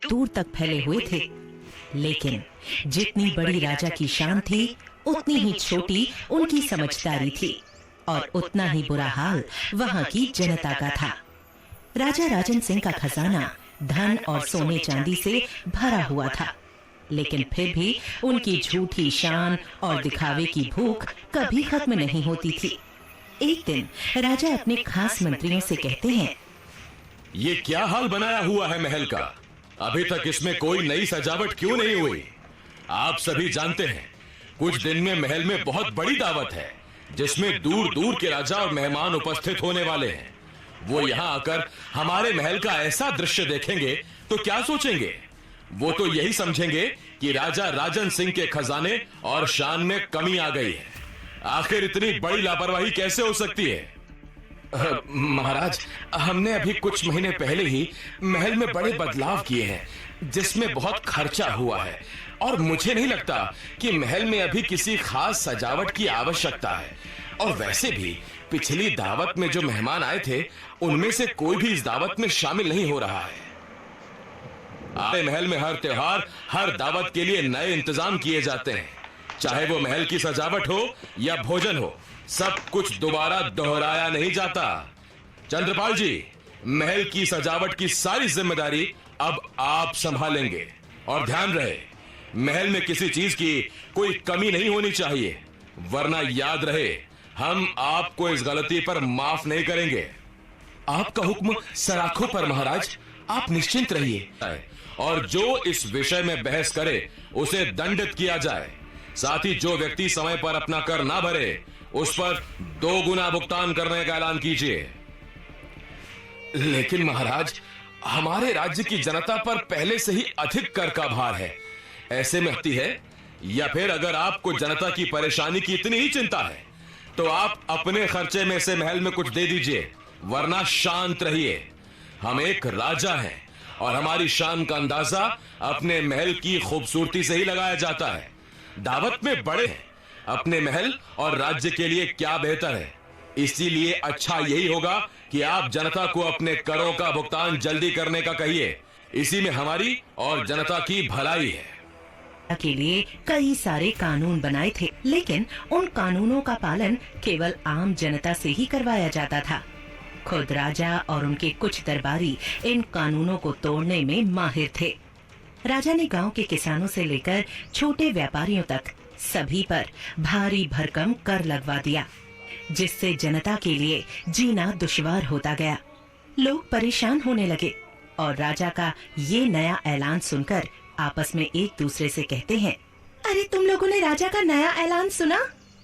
दूर तक फैले हुए थे। लेकिन जितनी बड़ी राजा की शान थी, उतनी ही छोटी उनकी समझदारी थी और उतना ही बुरा हाल वहाँ की जनता का था। राजा राजन सिंह का खजाना धन और सोने चांदी से भरा हुआ था, लेकिन फिर भी उनकी झूठी शान और दिखावे की भूख कभी खत्म नहीं होती थी। एक दिन राजा अपने खास मंत्रियों से कहते हैं, ये क्या हाल बनाया हुआ है महल का? अभी तक इसमें कोई नई सजावट क्यों नहीं हुई? आप सभी जानते हैं कुछ दिन में महल में बहुत बड़ी दावत है, जिसमें दूर दूर के राजा और मेहमान उपस्थित होने वाले हैं। वो यहाँ आकर हमारे महल का ऐसा दृश्य देखेंगे तो क्या सोचेंगे? वो तो यही समझेंगे कि राजा राजन सिंह के खजाने और शान में कमी आ गई है। आखिर इतनी बड़ी लापरवाही कैसे हो सकती है? महाराज, हमने अभी कुछ महीने पहले ही महल में बड़े बदलाव किए हैं, जिसमें बहुत खर्चा हुआ है, और मुझे नहीं लगता कि महल में अभी किसी खास सजावट की आवश्यकता है। और वैसे भी पिछली दावत में जो मेहमान आए थे, उनमें से कोई भी इस दावत में शामिल नहीं हो रहा है। आए महल में हर त्योहार, हर दावत के लिए नए इंतजाम किए जाते हैं। चाहे वो महल की सजावट हो या भोजन हो, सब कुछ दोबारा दोहराया नहीं जाता। चंद्रपाल जी, महल की सजावट की सारी जिम्मेदारी अब आप संभालेंगे। और ध्यान रहे, महल में किसी चीज की कोई कमी नहीं होनी चाहिए, वरना याद रहे, हम आपको इस गलती पर माफ नहीं करेंगे। आपका हुक्म सराखों पर महाराज, आप निश्चिंत रहिए। और जो इस विषय में बहस करे उसे दंडित किया जाए। साथ ही जो व्यक्ति समय पर अपना कर ना भरे, उस पर 2 गुना भुगतान करने का ऐलान कीजिए। लेकिन महाराज, हमारे राज्य की जनता पर पहले से ही अधिक कर का भार है। ऐसे में है, या फिर अगर आपको जनता की परेशानी की इतनी ही चिंता है, तो आप अपने खर्चे में से महल में कुछ दे दीजिए, वरना शांत रहिए। हम एक राजा हैं और हमारी शान का अंदाजा अपने महल की खूबसूरती से ही लगाया जाता है। दावत में बड़े हैं, अपने महल और राज्य के लिए क्या बेहतर है। इसीलिए अच्छा यही होगा कि आप जनता को अपने करों का भुगतान जल्दी करने का कहिए। इसी में हमारी और जनता की भलाई है। के लिए कई सारे कानून बनाए थे, लेकिन उन कानूनों का पालन केवल आम जनता से ही करवाया जाता था। खुद राजा और उनके कुछ दरबारी इन कानूनों को तोड़ने में माहिर थे। राजा ने गांव के किसानों से लेकर छोटे व्यापारियों तक सभी पर भारी भरकम कर लगवा दिया, जिससे जनता के लिए जीना दुश्वार होता गया। लोग परेशान होने लगे और राजा का ये नया ऐलान सुनकर आपस में एक दूसरे से कहते हैं, अरे तुम लोगों ने राजा का नया ऐलान सुना?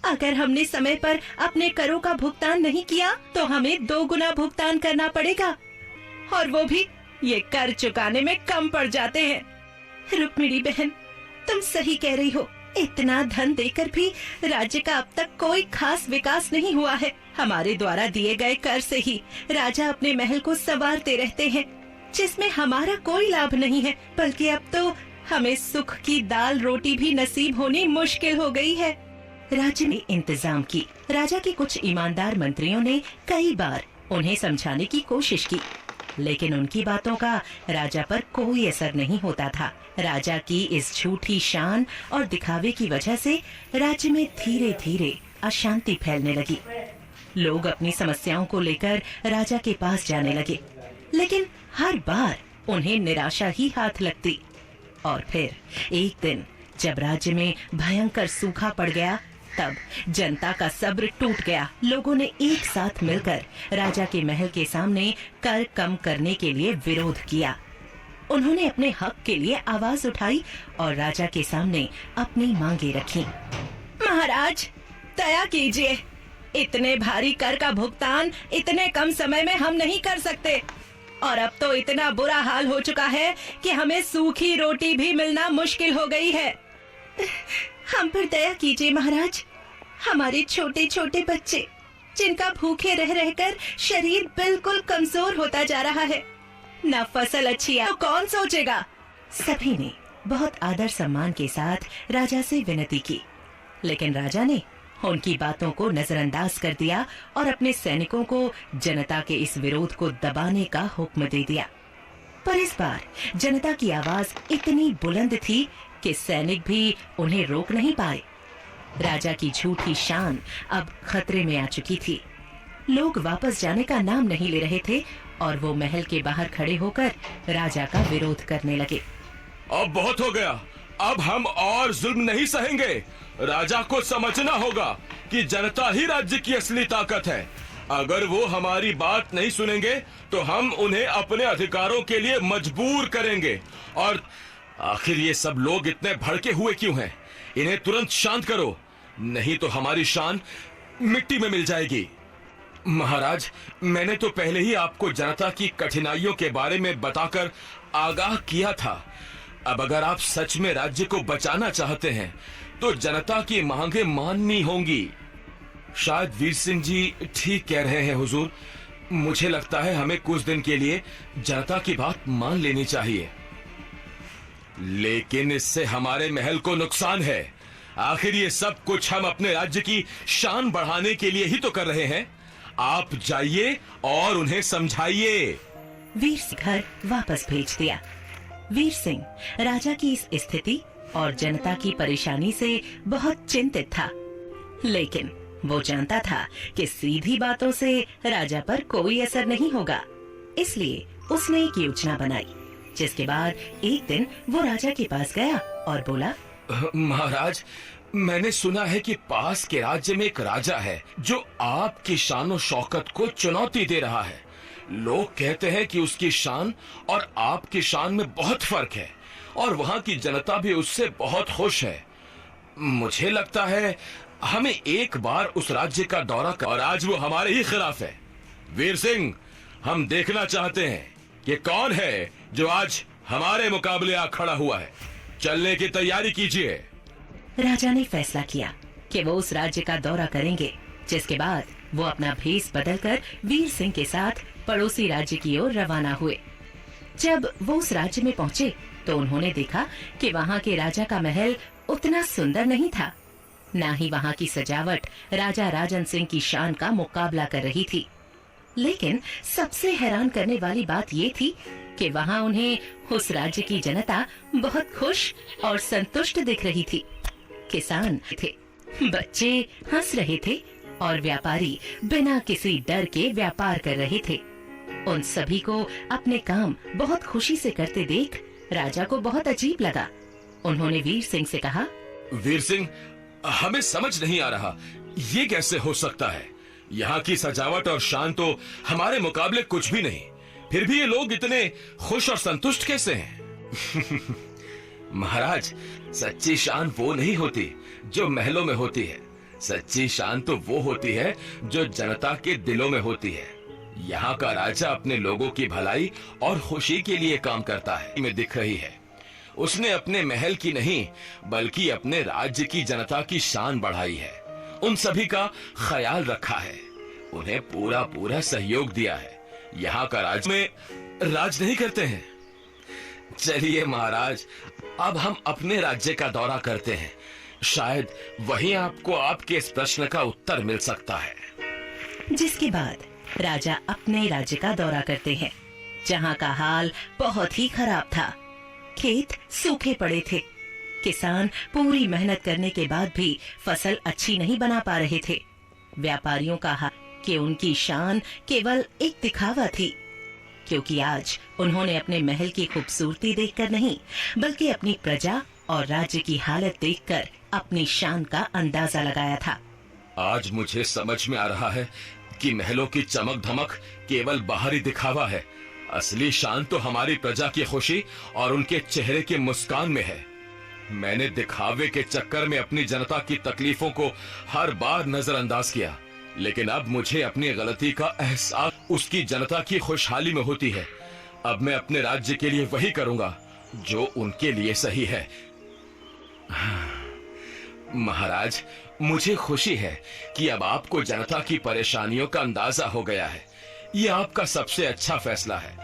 अगर हमने समय पर अपने करों का भुगतान नहीं किया तो हमें 2 गुना भुगतान करना पड़ेगा, और वो भी ये कर चुकाने में कम पड़ जाते हैं। रुक्मिणी बहन, तुम सही कह रही हो। इतना धन देकर भी राज्य का अब तक कोई खास विकास नहीं हुआ है। हमारे द्वारा दिए गए कर से ही राजा अपने महल को संवारते रहते हैं, जिसमें हमारा कोई लाभ नहीं है, बल्कि अब तो हमें सुख की दाल रोटी भी नसीब होनी मुश्किल हो गई है। राज्य ने इंतजाम की। राजा के कुछ ईमानदार मंत्रियों ने कई बार उन्हें समझाने की कोशिश की, लेकिन उनकी बातों का राजा पर कोई असर नहीं होता था। राजा की इस झूठी शान और दिखावे की वजह से राज्य में धीरे धीरे अशांति फैलने लगी। लोग अपनी समस्याओं को लेकर राजा के पास जाने लगे, लेकिन हर बार उन्हें निराशा ही हाथ लगती। और फिर एक दिन जब राज्य में भयंकर सूखा पड़ गया, तब जनता का सब्र टूट गया। लोगों ने एक साथ मिलकर राजा के महल के सामने कर कम करने के लिए विरोध किया। उन्होंने अपने हक के लिए आवाज उठाई और राजा के सामने अपनी मांगे रखी। महाराज, दया कीजिए, इतने भारी कर का भुगतान इतने कम समय में हम नहीं कर सकते, और अब तो इतना बुरा हाल हो चुका है कि हमें सूखी रोटी भी मिलना मुश्किल हो गई है। हम पर दया कीजिए महाराज। हमारे छोटे छोटे बच्चे, जिनका भूखे रह रहकर शरीर बिल्कुल कमजोर होता जा रहा है, न फसल अच्छी है तो कौन सोचेगा। सभी ने बहुत आदर सम्मान के साथ राजा से विनती की, लेकिन राजा ने उनकी बातों को नजरअंदाज कर दिया और अपने सैनिकों को जनता के इस विरोध को दबाने का हुक्म दे दिया। पर इस बार जनता की आवाज इतनी बुलंद थी कि सैनिक भी उन्हें रोक नहीं पाए। राजा की झूठी शान अब खतरे में आ चुकी थी। लोग वापस जाने का नाम नहीं ले रहे थे और वो महल के बाहर खड़े होकर राजा का विरोध करने लगे। अब बहुत हो गया, अब हम और जुल्म नहीं सहेंगे। राजा को समझना होगा कि जनता ही राज्य की असली ताकत है। अगर वो हमारी बात नहीं सुनेंगे तो हम उन्हें अपने अधिकारों के लिए मजबूर करेंगे। और आखिर ये सब लोग इतने भड़के हुए क्यों हैं? इन्हें तुरंत शांत करो, नहीं तो हमारी शान मिट्टी में मिल जाएगी। महाराज, मैंने तो पहले ही आपको जनता की कठिनाइयों के बारे में बताकर आगाह किया था। अब अगर आप सच में राज्य को बचाना चाहते हैं तो जनता की मांगे माननी होंगी। शायद वीर सिंह जी ठीक कह रहे हैं हुजूर। मुझे लगता है हमें कुछ दिन के लिए जनता की बात मान लेनी चाहिए। लेकिन इससे हमारे महल को नुकसान है। आखिर ये सब कुछ हम अपने राज्य की शान बढ़ाने के लिए ही तो कर रहे हैं। आप जाइए और उन्हें समझाइए। वीर सिंह घर वापस भेज दिया। वीर सिंह राजा की इस स्थिति और जनता की परेशानी से बहुत चिंतित था, लेकिन वो जानता था कि सीधी बातों से राजा पर कोई असर नहीं होगा। इसलिए उसने एक योजना बनाई, जिसके बाद एक दिन वो राजा के पास गया और बोला, महाराज, मैंने सुना है कि पास के राज्य में एक राजा है जो आपकी शान और शौकत को चुनौती दे रहा है। लोग कहते हैं कि उसकी शान और आपकी शान में बहुत फर्क है और वहाँ की जनता भी उससे बहुत खुश है। मुझे लगता है हमें एक बार उस राज्य का दौरा कर, और आज वो हमारे ही खिलाफ है। वीर सिंह, हम देखना चाहते हैं कि कौन है जो आज हमारे मुकाबले आ खड़ा हुआ है। चलने की तैयारी कीजिए। राजा ने फैसला किया कि वो उस राज्य का दौरा करेंगे, जिसके बाद वो अपना भेष बदलकर वीर सिंह के साथ पड़ोसी राज्य की ओर रवाना हुए। जब वो उस राज्य में पहुँचे तो उन्होंने देखा कि वहाँ के राजा का महल उतना सुंदर नहीं था, न ही वहाँ की सजावट राजा राजन सिंह की शान का मुकाबला कर रही थी। लेकिन सबसे हैरान करने वाली बात ये थी कि वहाँ उन्हें उस राज्य की जनता बहुत खुश और संतुष्ट दिख रही थी। किसान थे, बच्चे हंस रहे थे और व्यापारी बिना किसी डर के व्यापार कर रहे थे। उन सभी को अपने काम बहुत खुशी से करते देख राजा को बहुत अजीब लगा। उन्होंने वीर सिंह से कहा, वीर सिंह, हमें समझ नहीं आ रहा ये कैसे हो सकता है। यहाँ की सजावट और शान तो हमारे मुकाबले कुछ भी नहीं, फिर भी ये लोग इतने खुश और संतुष्ट कैसे हैं? महाराज, सच्ची शान वो नहीं होती जो महलों में होती है। सच्ची शान तो वो होती है जो जनता के दिलों में होती है। यहाँ का राजा अपने लोगों की भलाई और खुशी के लिए काम करता है। में दिख रही है, उसने अपने महल की नहीं बल्कि अपने राज्य की जनता की शान बढ़ाई है। उन सभी का ख्याल रखा है, उन्हें पूरा पूरा सहयोग दिया है। यहाँ का राज्य में राज नहीं करते हैं। चलिए महाराज, अब हम अपने राज्य का दौरा करते हैं। शायद वहीं आपको आपके इस प्रश्न का उत्तर मिल सकता है। जिसके बाद राजा अपने राज्य का दौरा करते हैं, जहाँ का हाल बहुत ही खराब था। खेत सूखे पड़े थे। किसान पूरी मेहनत करने के बाद भी फसल अच्छी नहीं बना पा रहे थे। व्यापारियों का हाल कि उनकी शान केवल एक दिखावा थी, क्योंकि आज उन्होंने अपने महल की खूबसूरती देखकर नहीं बल्कि अपनी प्रजा और राज्य की हालत देखकर अपनी शान का अंदाजा लगाया था। आज मुझे समझ में आ रहा है कि महलों की चमक धमक केवल बाहरी दिखावा है। असली शान तो हमारी प्रजा की खुशी और उनके चेहरे की मुस्कान में है। मैंने दिखावे के चक्कर में अपनी जनता की तकलीफों को हर बार नजरअंदाज किया, लेकिन अब मुझे अपनी गलती का एहसास उसकी जनता की खुशहाली में होती है। अब मैं अपने राज्य के लिए वही करूंगा जो उनके लिए सही है। महाराज, मुझे खुशी है कि अब आपको जनता की परेशानियों का अंदाजा हो गया है। ये आपका सबसे अच्छा फैसला है।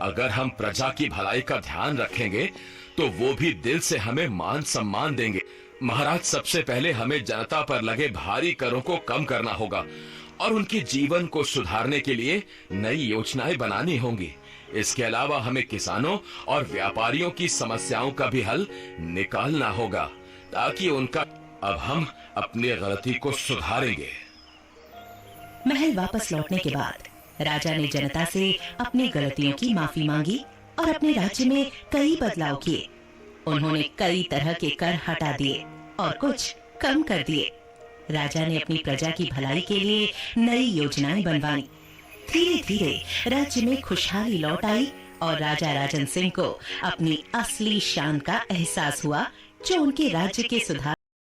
अगर हम प्रजा की भलाई का ध्यान रखेंगे तो वो भी दिल से हमें मान सम्मान देंगे। महाराज, सबसे पहले हमें जनता पर लगे भारी करों को कम करना होगा और उनके जीवन को सुधारने के लिए नई योजनाएं बनानी होंगी। इसके अलावा हमें किसानों और व्यापारियों की समस्याओं का भी हल निकालना होगा, ताकि उनका अब हम अपनी गलती को सुधारेंगे। महल वापस लौटने के बाद राजा ने जनता से अपनी गलतियों की माफी मांगी और अपने राज्य में कई बदलाव किए। उन्होंने कई तरह के कर हटा दिए और कुछ कम कर दिए। राजा ने अपनी प्रजा की भलाई के लिए नई योजनाएं बनवाई। धीरे धीरे राज्य में खुशहाली लौट आई और राजा राजन सिंह को अपनी असली शान का एहसास हुआ, जो उनके राज्य के सुधार